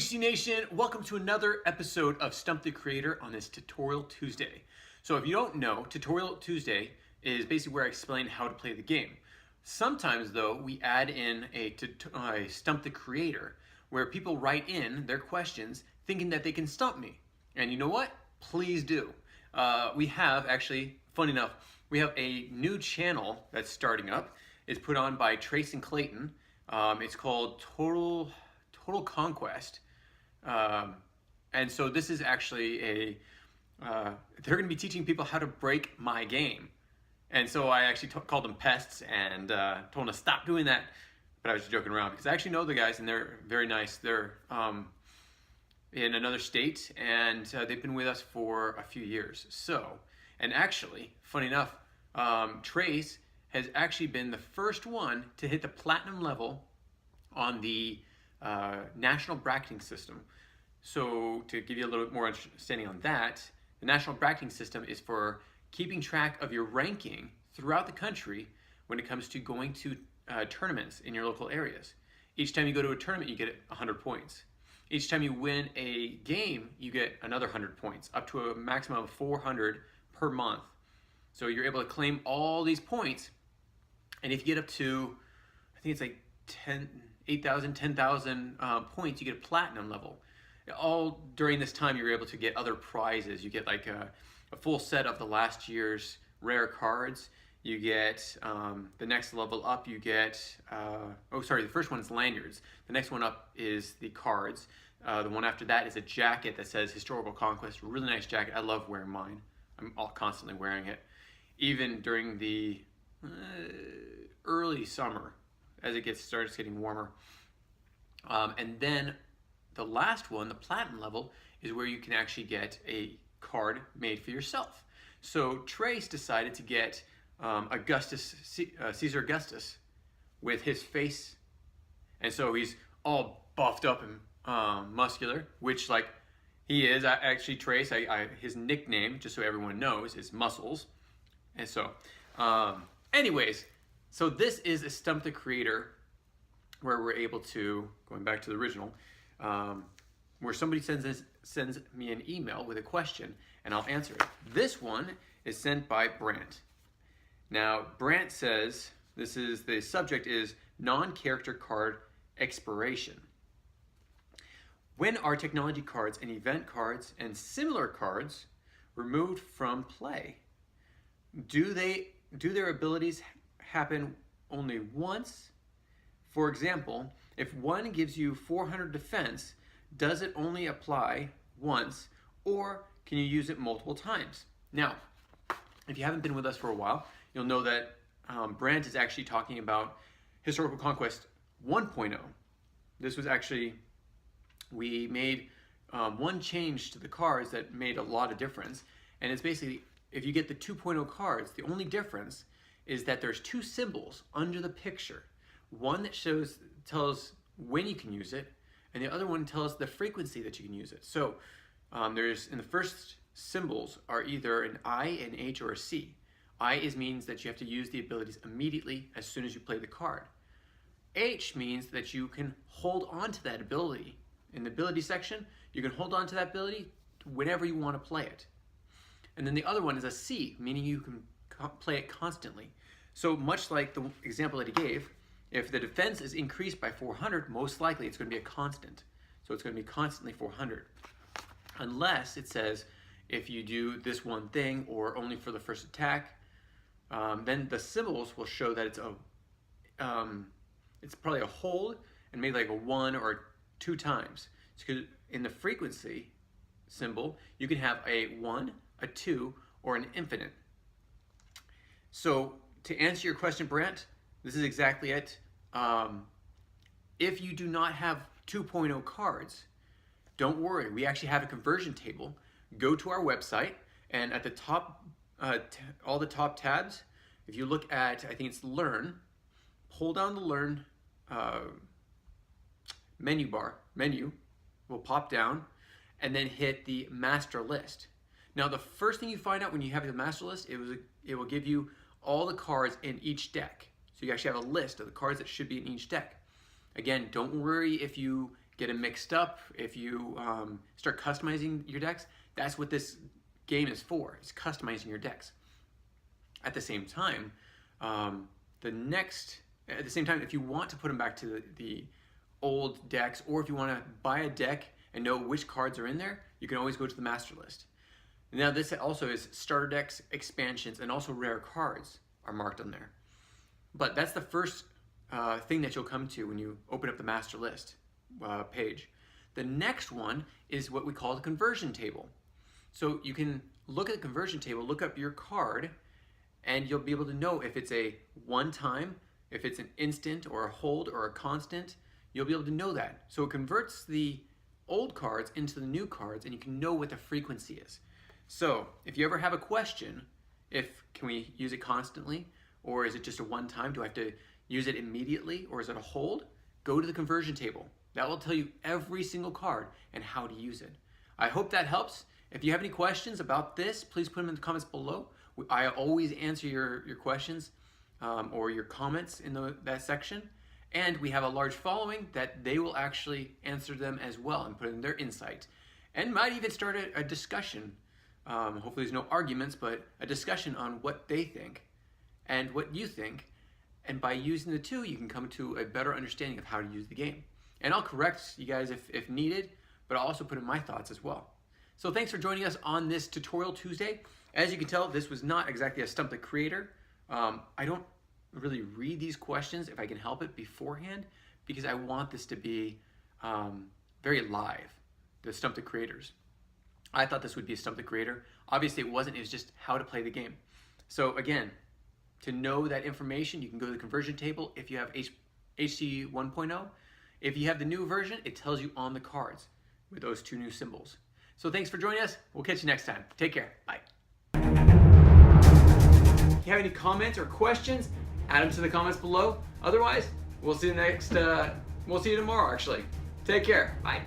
HC Nation, welcome to another episode of Stump the Creator on this Tutorial Tuesday. So if you don't know, Tutorial Tuesday is basically where I explain how to play the game. Sometimes though, we add in a Stump the Creator where people write in their questions thinking that they can stump me. And you know what? Please do. We have actually, funny enough, we have a new channel that's starting up. It's put on by Trace and Clayton. It's called Total Conquest. And so this is actually they're going to be teaching people how to break my game. And so I actually called them pests and told them to stop doing that. But I was just joking around because I actually know the guys and they're very nice. They're in another state and they've been with us for a few years. So, and actually, funny enough, Trace has actually been the first one to hit the platinum level on the national bracketing system. So to give you a little bit more understanding on that, the national bracketing system is for keeping track of your ranking throughout the country when it comes to going to tournaments in your local areas. Each time you go to a tournament, you get 100 points. Each time you win a game, you get another 100 points, up to a maximum of 400 per month. So you're able to claim all these points, and if you get up to, I think it's like 8,000, 10,000 points, you get a platinum level. All during this time, you're able to get other prizes. You get like a full set of the last year's rare cards. You get the next level up, you get, the first one is lanyards. The next one up is the cards. The one after that is a jacket that says Historical Conquest. Really nice jacket. I love wearing mine. I'm constantly wearing it. Even during the early summer, as it starts getting warmer. And then the last one, the platinum level, is where you can actually get a card made for yourself. So Trace decided to get Caesar Augustus with his face, and so he's all buffed up and muscular, which like he is. Actually, Trace, his nickname, just so everyone knows, is Muscles. And so, anyways, so this is a Stump the Creator where we're able to, going back to the original, where somebody sends me an email with a question and I'll answer it. This one is sent by Brant. Now, Brant says, the subject is non-character card expiration. When are technology cards and event cards and similar cards removed from play? Do their abilities happen only once? For example, if one gives you 400 defense, does it only apply once, or can you use it multiple times? Now, if you haven't been with us for a while, you'll know that Brant is actually talking about Historical Conquest 1.0. This was actually, we made one change to the cards that made a lot of difference, and it's basically, if you get the 2.0 cards, the only difference is that there's two symbols under the picture. One that tells when you can use it, and the other one tells the frequency that you can use it. So in the first symbols are either an I, an H, or a C. I means that you have to use the abilities immediately as soon as you play the card. H means that you can hold on to that ability. In the ability section, you can hold on to that ability whenever you want to play it. And then the other one is a C, meaning you can play it constantly. So much like the example that he gave, if the defense is increased by 400, most likely it's going to be a constant. So it's going to be constantly 400. Unless it says if you do this one thing or only for the first attack, then the symbols will show that it's probably a hold and maybe like a 1 or 2 times. So in the frequency symbol, you can have a 1, a 2, or an infinite. So to answer your question, Brant, this is exactly it. If you do not have 2.0 cards, don't worry. We actually have a conversion table. Go to our website, and at the top, all the top tabs, if you look at, I think it's Learn, pull down the Learn menu will pop down, and then hit the master list. Now, the first thing you find out when you have the master list, it will give you all the cards in each deck. So you actually have a list of the cards that should be in each deck. Again, don't worry if you get them mixed up, if you start customizing your decks, that's what this game is for. It's customizing your decks. At the same time, if you want to put them back to the old decks, or if you want to buy a deck and know which cards are in there, you can always go to the master list. Now this also is starter decks, expansions, and also rare cards are marked on there. But that's the first thing that you'll come to when you open up the master list page. The next one is what we call the conversion table. So you can look at the conversion table, look up your card, and you'll be able to know if it's a one-time, if it's an instant or a hold or a constant. You'll be able to know that. So it converts the old cards into the new cards, and you can know what the frequency is. So if you ever have a question, can we use it constantly, or is it just a one-time? Do I have to use it immediately, or is it a hold? Go to the conversion table. That will tell you every single card and how to use it. I hope that helps. If you have any questions about this, please put them in the comments below. I always answer your questions or your comments in that section. And we have a large following that they will actually answer them as well and put in their insight. And might even start a discussion. Hopefully there's no arguments, but a discussion on what they think and what you think. And by using the two, you can come to a better understanding of how to use the game. And I'll correct you guys if needed, but I'll also put in my thoughts as well. So thanks for joining us on this Tutorial Tuesday. As you can tell, this was not exactly a Stump the Creator. I don't really read these questions if I can help it beforehand, because I want this to be very live, the Stump the Creators. I thought this would be a Stump the Creator. Obviously it wasn't, it was just how to play the game. So again, to know that information, you can go to the conversion table if you have HT 1.0. If you have the new version, it tells you on the cards with those two new symbols. So thanks for joining us. We'll catch you next time. Take care. Bye. If you have any comments or questions, add them to the comments below. Otherwise, we'll see you tomorrow actually. Take care. Bye.